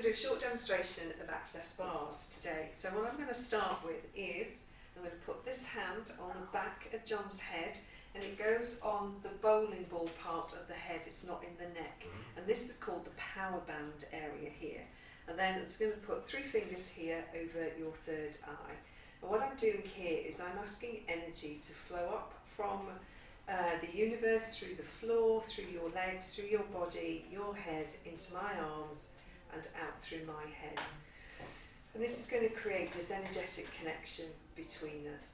to do a short demonstration of access bars today. So what I'm going to start with is, I'm going to put this hand on the back of John's head, and it goes on the bowling ball part of the head, it's not in the neck. And this is called the power band area here. And then I'm just going to put 3 fingers here over your third eye. And what I'm doing here is I'm asking energy to flow up from the universe, through the floor, through your legs, through your body, your head, into my arms, and out through my head. And this is going to create this energetic connection between us.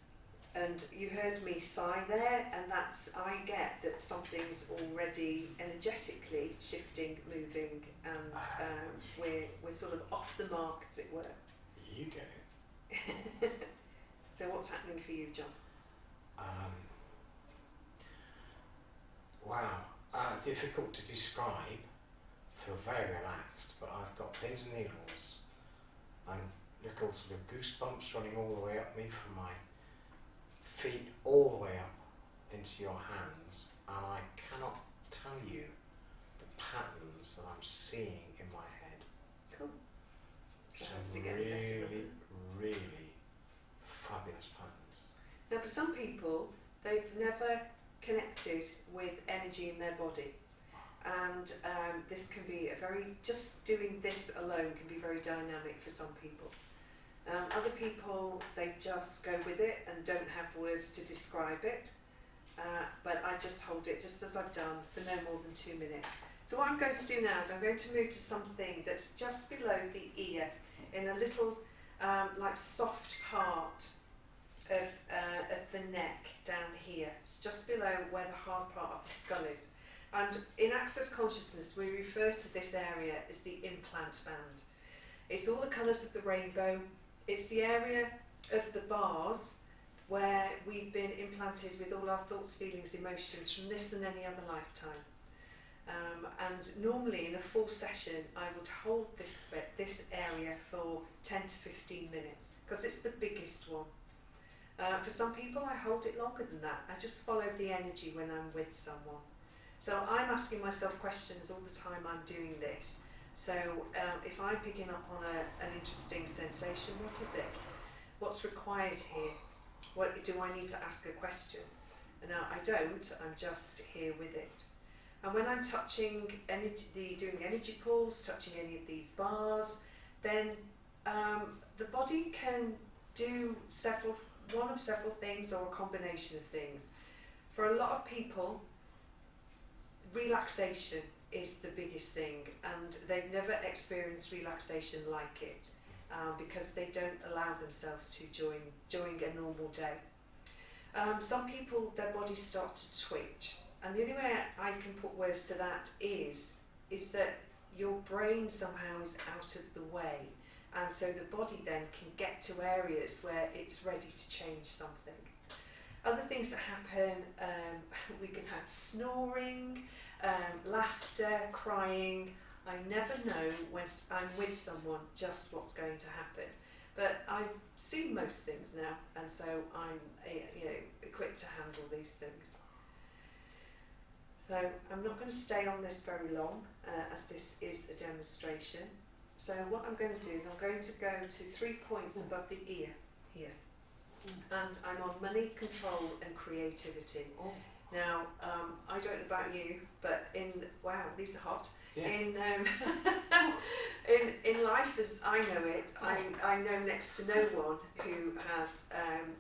And you heard me sigh there, and that's, I get that something's already energetically shifting, moving, and we're sort of off the mark, as it were. You get it. So what's happening for you, John? Wow, difficult to describe. Feel very relaxed, but I've got pins and needles and little sort of goosebumps running all the way up me from my feet all the way up into your hands, and I cannot tell you the patterns that I'm seeing in my head. Cool. Some really, really fabulous patterns. Now for some people, they've never connected with energy in their body, and this can be just doing this alone can be very dynamic for some people. Other people, they just go with it and don't have words to describe it, but I just hold it just as I've done for no more than 2 minutes. So what I'm going to do now is I'm going to move to something that's just below the ear, in a little like soft part of the neck down here, just below where the hard part of the skull is. And in Access Consciousness, we refer to this area as the implant band. It's all the colours of the rainbow. It's the area of the bars where we've been implanted with all our thoughts, feelings, emotions from this and any other lifetime. And normally in a full session, I would hold this area for 10 to 15 minutes, because it's the biggest one. For some people, I hold it longer than that. I just follow the energy when I'm with someone. So I'm asking myself questions all the time I'm doing this. So if I'm picking up on an interesting sensation, what is it? What's required here? What do I need to ask a question? And now I don't, I'm just here with it. And when I'm touching energy, doing energy pulls, touching any of these bars, then the body can do one of several things, or a combination of things. For a lot of people, relaxation is the biggest thing, and they've never experienced relaxation like it, because they don't allow themselves to during a normal day. Some people, their bodies start to twitch, and the only way I can put words to that is that your brain somehow is out of the way, and so the body then can get to areas where it's ready to change something. Other things that happen, we can have snoring, laughter, crying. I never know when I'm with someone just what's going to happen, but I've seen most things now, and so I'm equipped to handle these things. So I'm not going to stay on this very long, as this is a demonstration. So what I'm going to do is I'm going to go to 3 points above the ear here, and I'm on money, control, and creativity. Now, I don't know about you, but wow, these are hot. Yeah. In life as I know it, I know next to no one who has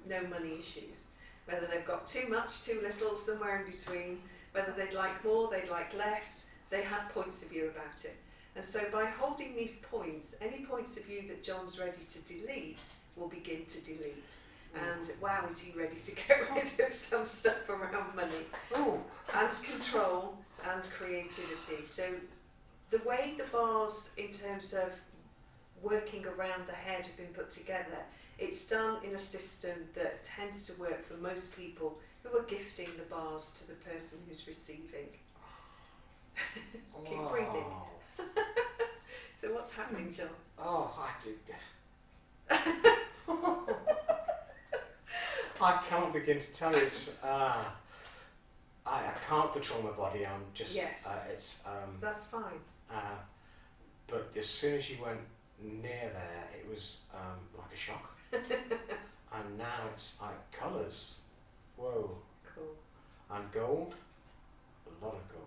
no money issues. Whether they've got too much, too little, somewhere in between, whether they'd like more, they'd like less, they have points of view about it. And so by holding these points, any points of view that John's ready to delete will begin to delete. And wow, is he ready to get rid of some stuff around money, and control, and creativity. So the way the bars in terms of working around the head have been put together, it's done in a system that tends to work for most people who are gifting the bars to the person who's receiving. Keep breathing. So what's happening, John? I can't begin to tell you. I can't control my body. I'm just. Yes. It's. That's fine. but as soon as you went near there, it was like a shock. And now it's like colours. Whoa. Cool. And gold. A lot of gold.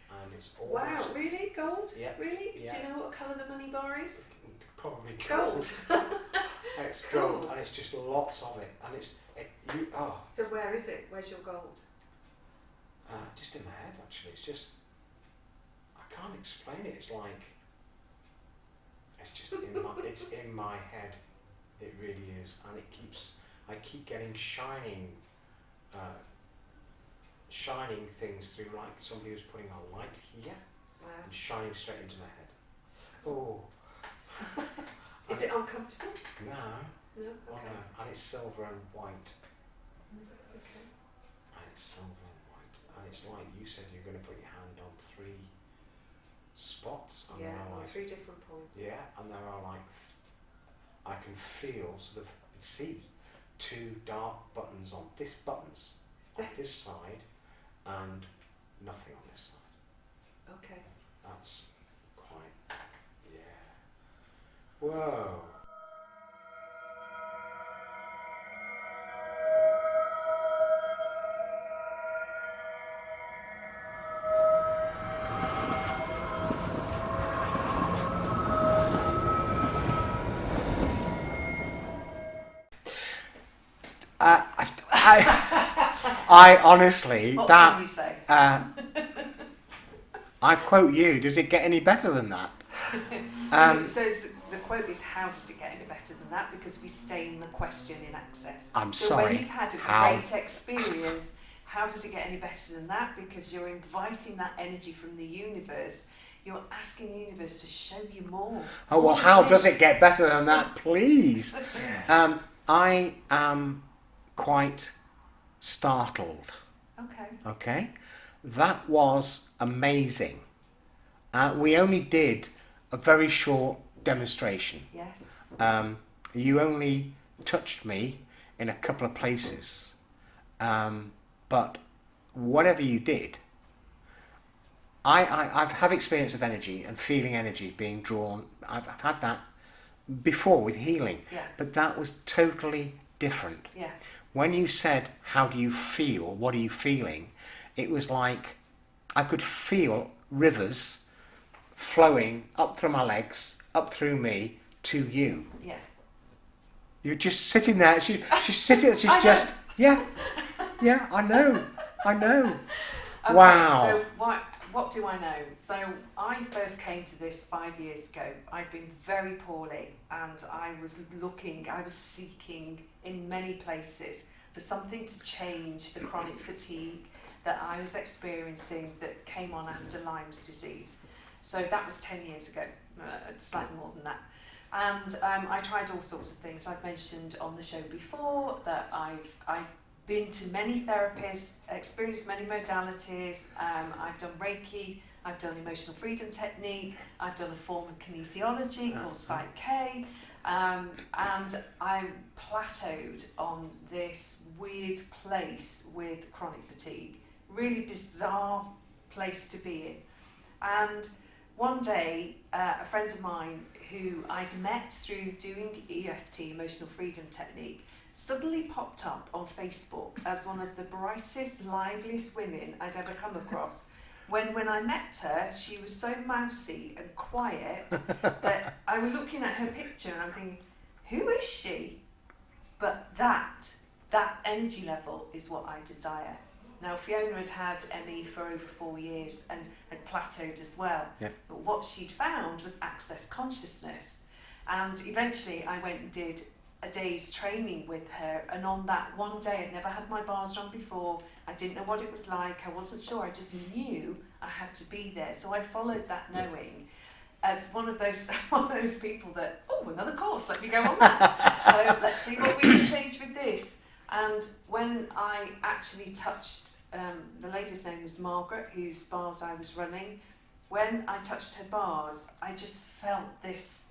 And it's almost... Wow, really? Gold? Yeah. Really? Yeah. Do you know what colour the money bar is? Probably Gold. It's Cool. gold, and it's just lots of it. And it's... So where is it? Where's your gold? Just in my head, actually. It's just... I can't explain it. It's like... It's just it's in my head. It really is. And it keeps... I keep getting shining things through, like somebody was putting a light here and shining straight into my head. Oh. Is it uncomfortable? No. No? Oh Okay. no. And it's silver and white. Okay. And it's silver and white. And it's like you said, you're going to put your hand on 3 spots. And Yeah, there are on like, 3 different points. yeah, and there are like, I can feel, see 2 dark buttons on this side, and nothing on this side. Okay. That's quite, yeah. Whoa. I honestly, What that can you say? I quote you. Does it get any better than that? So the quote is, how does it get any better than that? Because we stay in the question in Access. I'm so sorry. when you've had a great experience, how does it get any better than that? Because you're inviting that energy from the universe. You're asking the universe to show you more. Oh, well, how does it get better than that, please? I am quite startled. Okay. Okay? That was amazing. We only did a very short demonstration. Yes. You only touched me in a couple of places. But whatever you did, I've had experience of energy and feeling energy being drawn. I've had that before with healing. Yeah. But that was totally different. Yeah. When you said, how do you feel? What are you feeling? It was like I could feel rivers flowing up through my legs, up through me, to you. Yeah. You're just sitting there. She's sitting. She's just yeah. I know. Okay, Wow. So what do I know? So I first came to this 5 years ago. I'd been very poorly, and I was seeking in many places for something to change the chronic fatigue that I was experiencing that came on after Lyme's disease. So that was 10 years ago, slightly more than that. And I tried all sorts of things. I've mentioned on the show before that I've been to many therapists, experienced many modalities. I've done Reiki, I've done emotional freedom technique, I've done a form of kinesiology called Psych K, and I plateaued on this weird place with chronic fatigue. Really bizarre place to be in. And one day, a friend of mine who I'd met through doing EFT, emotional freedom technique, suddenly popped up on Facebook as one of the brightest, liveliest women I'd ever come across. When I met her, she was so mousy and quiet that I was looking at her picture and I'm thinking, who is she? But that energy level is what I desire. Now, Fiona had ME for over 4 years and had plateaued as well. Yeah. But what she'd found was access consciousness. And eventually I went and did a day's training with her, and on that one day, I'd never had my bars done before, I didn't know what it was like, I wasn't sure, I just knew I had to be there. So I followed that knowing as one of those people that, oh, another course, let me go on that. Let's see what we can change with this. And when I actually touched, the lady's name was Margaret, whose bars I was running, when I touched her bars, I just felt this,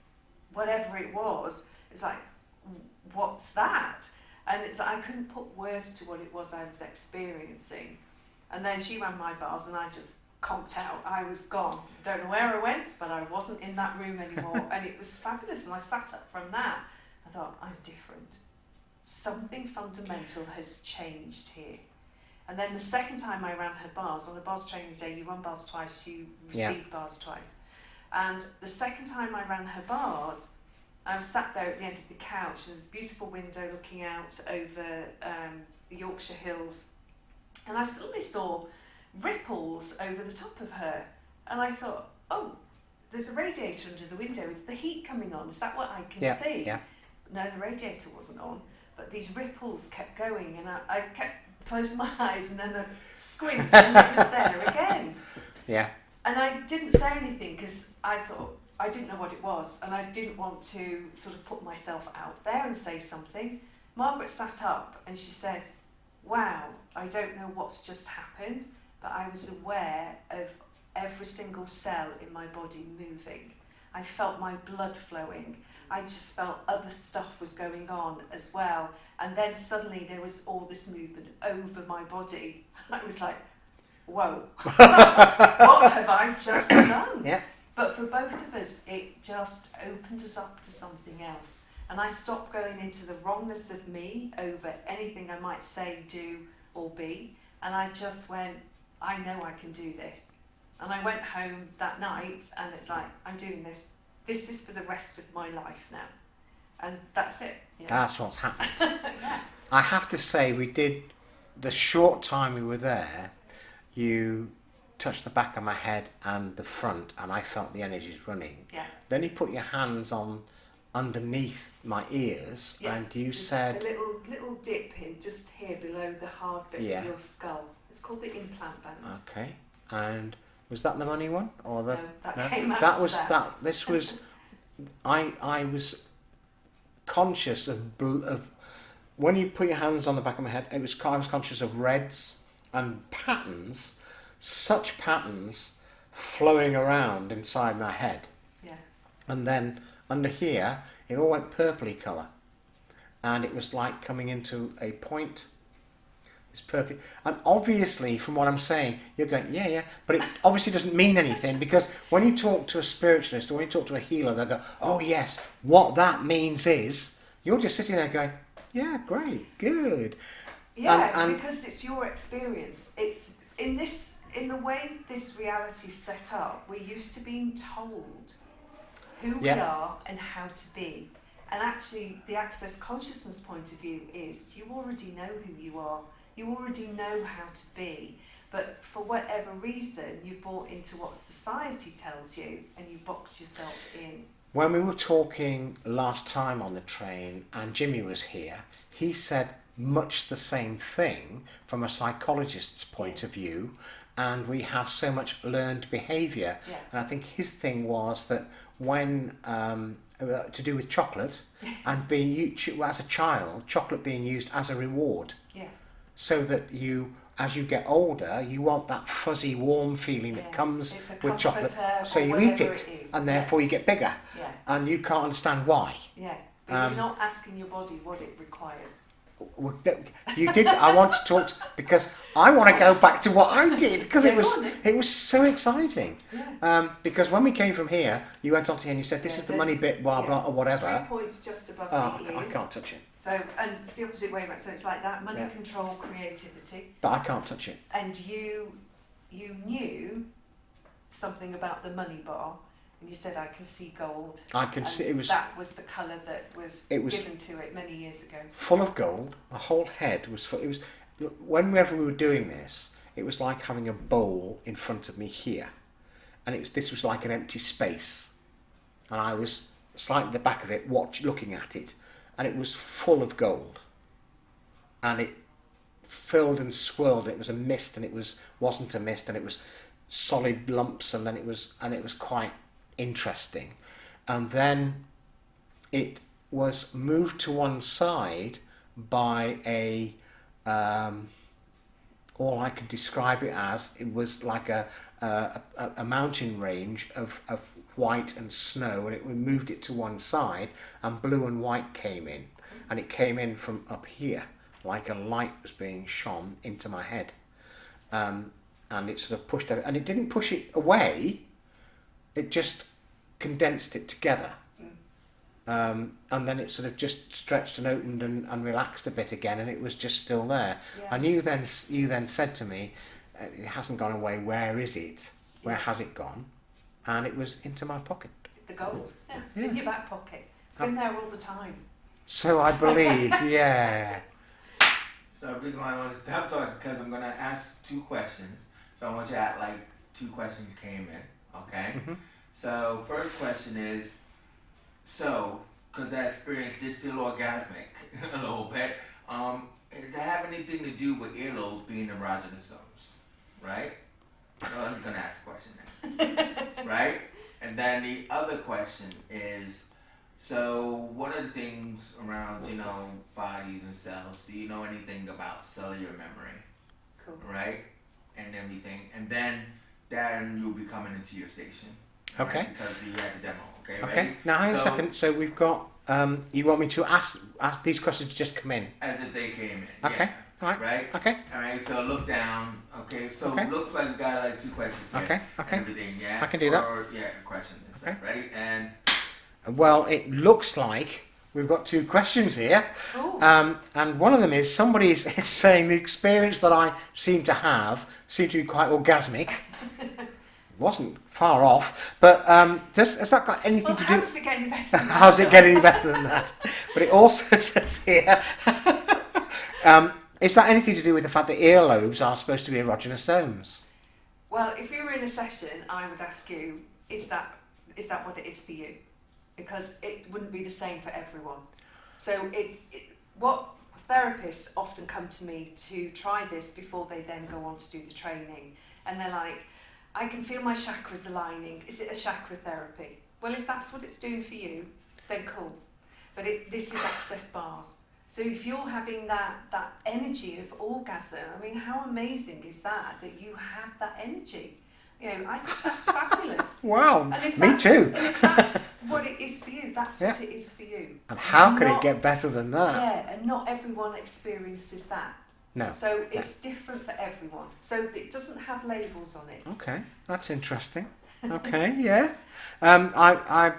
whatever it was like, what's that? And it's like I couldn't put words to what it was I was experiencing. And then she ran my bars and I just conked out. I was gone. Don't know where I went, but I wasn't in that room anymore. And it was fabulous. And I sat up from that. I thought, I'm different. Something fundamental has changed here. And then the second time I ran her bars, on a bars training day, you run bars twice, you receive bars twice. And the second time I ran her bars, I was sat there at the end of the couch. There's a beautiful window looking out over the Yorkshire Hills. And I suddenly saw ripples over the top of her. And I thought, oh, there's a radiator under the window. Is the heat coming on? Is that what I can see? Yeah. No, the radiator wasn't on. But these ripples kept going. And I kept closing my eyes and then I squint and it was there again. Yeah. And I didn't say anything because I thought, I didn't know what it was and I didn't want to sort of put myself out there and say something. Margaret sat up and she said, wow, I don't know what's just happened, but I was aware of every single cell in my body moving. I felt my blood flowing. I just felt other stuff was going on as well. And then suddenly there was all this movement over my body. I was like, whoa, what have I just done? Yeah. But for both of us, it just opened us up to something else. And I stopped going into the wrongness of me over anything I might say, do, or be. And I just went, I know I can do this. And I went home that night and it's like, I'm doing this. This is for the rest of my life now. And that's it. You know? That's what's happened. Yeah. I have to say, we did, the short time we were there, you touched the back of my head and the front and I felt the energies running. Yeah. Then you put your hands on underneath my ears and you just said... a little dip in just here below the hard bit of your skull. It's called the implant band. Okay. And was that the money one? Or the, no, that came after that. This was... I was conscious of when you put your hands on the back of my head, I was conscious of reds and patterns, such patterns flowing around inside my head. Yeah. And then under here, it all went purpley colour. And it was like coming into a point. It's purpley. And obviously, from what I'm saying, you're going, yeah. But it obviously doesn't mean anything because when you talk to a spiritualist or when you talk to a healer, they'll go, oh yes, what that means is, you're just sitting there going, yeah, great, good. Yeah, and because it's your experience. It's in the way this reality is set up, we're used to being told who we are and how to be. And actually, the Access Consciousness point of view is you already know who you are. You already know how to be. But for whatever reason, you've bought into what society tells you and you box yourself in. When we were talking last time on the train and Jimmy was here, he said much the same thing from a psychologist's point of view, and we have so much learned behaviour. Yeah. And I think his thing was that when to do with chocolate and being used as a child, chocolate being used as a reward. Yeah. So that you, as you get older, you want that fuzzy, warm feeling that comes with chocolate. So you eat it, and therefore you get bigger. Yeah. And you can't understand why. Yeah. But you're not asking your body what it requires. You did. I want to talk because I want to go back to what I did because it was so exciting. Yeah. Because when we came from here, you went on to here and you said this is the money bit, blah blah or whatever. 3 points just above the I ears. can't touch it. So and it's the opposite way around. So it's like that: money, control, creativity. But I can't touch it. And you knew something about the money bar. And you said, I can see gold. I can see it was. That was the colour that was given to it many years ago. Full of gold. The whole head was full. It was. Whenever we were doing this, it was like having a bowl in front of me here, and this was like an empty space, and I was slightly at the back of it, looking at it, and it was full of gold, and it filled and swirled. It was a mist, and it wasn't a mist, and it was solid lumps, and then it was quite interesting. And then it was moved to one side by a all I could describe it as, it was like a mountain range of white and snow, and we moved it to one side and blue and white came in, and it came in from up here like a light was being shone into my head. and it sort of pushed it, and it didn't push it away, it just condensed it together. And then it sort of just stretched and opened and relaxed a bit again, and it was just still there. Yeah. And you then said to me, it hasn't gone away, where is it? Where has it gone? And it was into my pocket. The gold. Yeah, it's in your back pocket. It's been there all the time. So I believe, yeah. So the reason why I want to stop talking, because I'm going to ask 2 questions. So I want you to act like 2 questions came in, okay? Mm-hmm. So first question is, so, because that experience did feel orgasmic a little bit, does it have anything to do with earlobes being erogenous zones, right? Oh, I was going to ask the question then, right? And then the other question is, so one of the things around, bodies and cells, do you know anything about cellular memory? Cool. Right? And everything. And then you'll be coming into your station. Okay. Right? Because you had the demo. Okay, Okay, ready? now hang on a second. So we've got, you want me to ask these questions to just come in? As if they came in. Okay, Yeah. alright. Right? Okay. Alright, so look down. Okay, so Okay. looks like we got like 2 questions here. Okay, And okay. everything, yeah? I can do that. Or, yeah, a question and stuff. Okay. Ready? And Well, it looks like we've got 2 questions here. Oh. And one of them is somebody is saying the experience that I seem to be quite orgasmic. Wasn't far off, but has that got anything to do? How's it getting better than that? How's it getting any better than that? But it also says here, is that anything to do with the fact that earlobes are supposed to be erogenous zones? Well, if you were in a session, I would ask you, is that what it is for you? Because it wouldn't be the same for everyone. So what therapists often come to me to try this before they then go on to do the training. And they're like, I can feel my chakras aligning. Is it a chakra therapy? Well, if that's what it's doing for you, then cool. But this is access bars. So if you're having that energy of orgasm, I mean, how amazing is that you have that energy? I think that's fabulous. Wow, And if me that's, too. And if that's what it is for you, that's what it is for you. And how could it Not- get better than that? Yeah, and not everyone experiences that. No. So it's different for everyone. So it doesn't have labels on it. Okay, that's interesting. Okay, yeah. I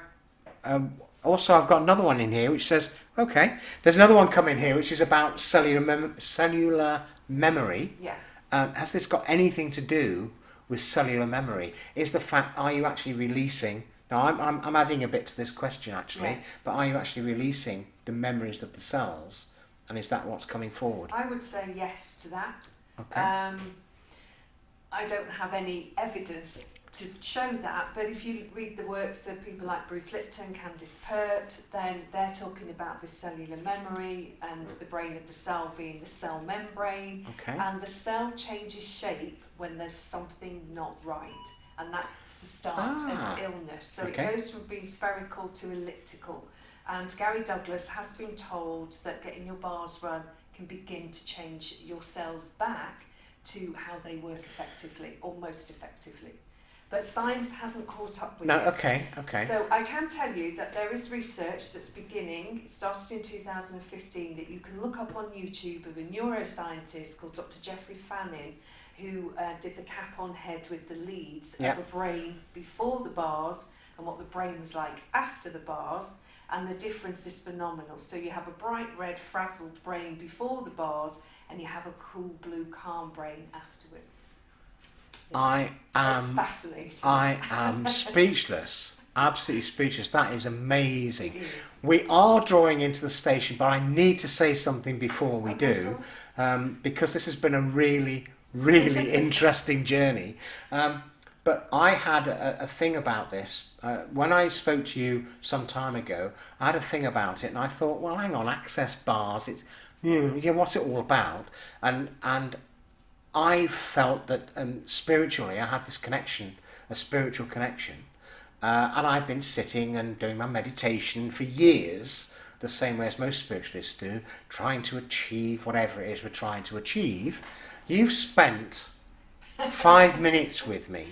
also I've got another one in here which says, okay, there's another one coming here which is about cellular memory. Yeah. Has this got anything to do with cellular memory? Is the fact, are you actually releasing? Now I'm adding a bit to this question actually, but are you actually releasing the memories of the cells? And is that what's coming forward? I would say yes to that. Okay. I don't have any evidence to show that, but if you read the works of people like Bruce Lipton, Candice Pert, then they're talking about the cellular memory and the brain of the cell being the cell membrane. Okay. And the cell changes shape when there's something not right. And that's the start of illness. So it goes from being spherical to elliptical. And Gary Douglas has been told that getting your bars run can begin to change your cells back to how they work effectively, or most effectively. But science hasn't caught up with it. Okay. So I can tell you that there is research that's beginning, it started in 2015, that you can look up on YouTube of a neuroscientist called Dr. Jeffrey Fannin, who did the cap on head with the leads of a brain before the bars and what the brain was like after the bars. And the difference is phenomenal. So you have a bright red frazzled brain before the bars, and you have a cool blue calm brain afterwards. It's fascinating. I am speechless. Absolutely speechless. That is amazing. It is. We are drawing into the station, but I need to say something before we do, because this has been a really, really interesting journey. But I had a thing about this. When I spoke to you some time ago, I had a thing about it, and I thought, well, hang on, access bars, it's, what's it all about? And I felt that spiritually I had this connection, a spiritual connection. And I've been sitting and doing my meditation for years, the same way as most spiritualists do, trying to achieve whatever it is we're trying to achieve. You've spent 5 minutes with me,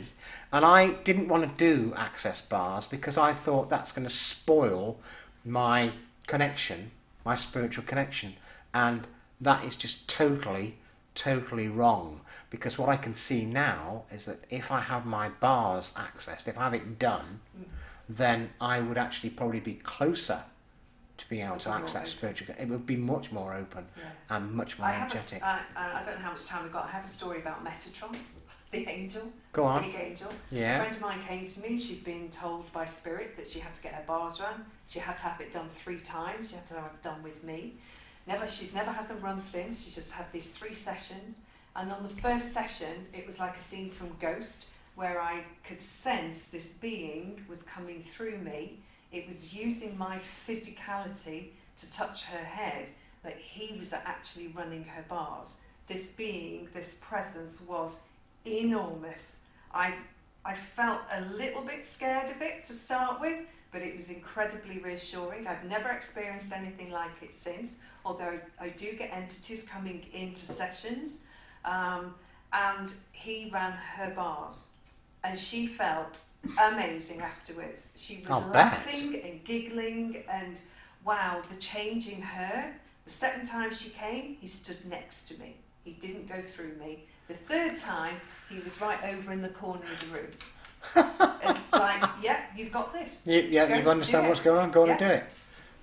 and I didn't want to do access bars because I thought that's going to spoil my connection, my spiritual connection, and that is just totally totally wrong, because what I can see now is that if I have my bars accessed, if I have it done, then I would actually probably be closer to being able to access spiritual. It would be much more open and much more energetic. I don't know how much time we've got. I have a story about Metatron, the angel. Go on. Big angel. Yeah. A friend of mine came to me. She'd been told by Spirit that she had to get her bars run. She had to have it done 3 times. She had to have it done with me. She's never had them run since. She just had these 3 sessions. And on the first session, it was like a scene from Ghost, where I could sense this being was coming through me. It was using my physicality to touch her head, but he was actually running her bars. This being, this presence was enormous. I felt a little bit scared of it to start with, but it was incredibly reassuring. I've never experienced anything like it since, although I do get entities coming into sessions, and he ran her bars, and she felt amazing afterwards. She was laughing and giggling, and wow, the change in her. The second time she came, he stood next to me. He didn't go through me. The third time, he was right over in the corner of the room. It's like, yeah, you've got this. You understand what's going on, go on and do it.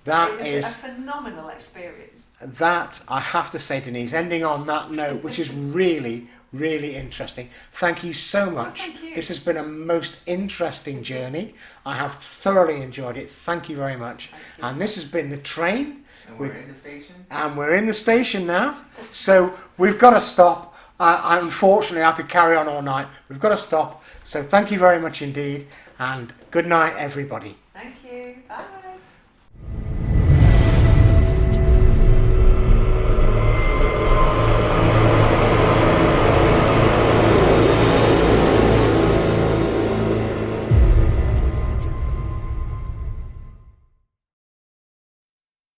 That it is was a phenomenal experience. That, I have to say, Denise, ending on that note, which is really, really interesting. Thank you so much. Thank you. This has been a most interesting journey. I have thoroughly enjoyed it. Thank you very much. And this has been The Train. And we're in the station. And we're in the station now. So we've got to stop. Unfortunately, I could carry on all night. We've got to stop. So thank you very much indeed. And good night, everybody. Thank you. Bye.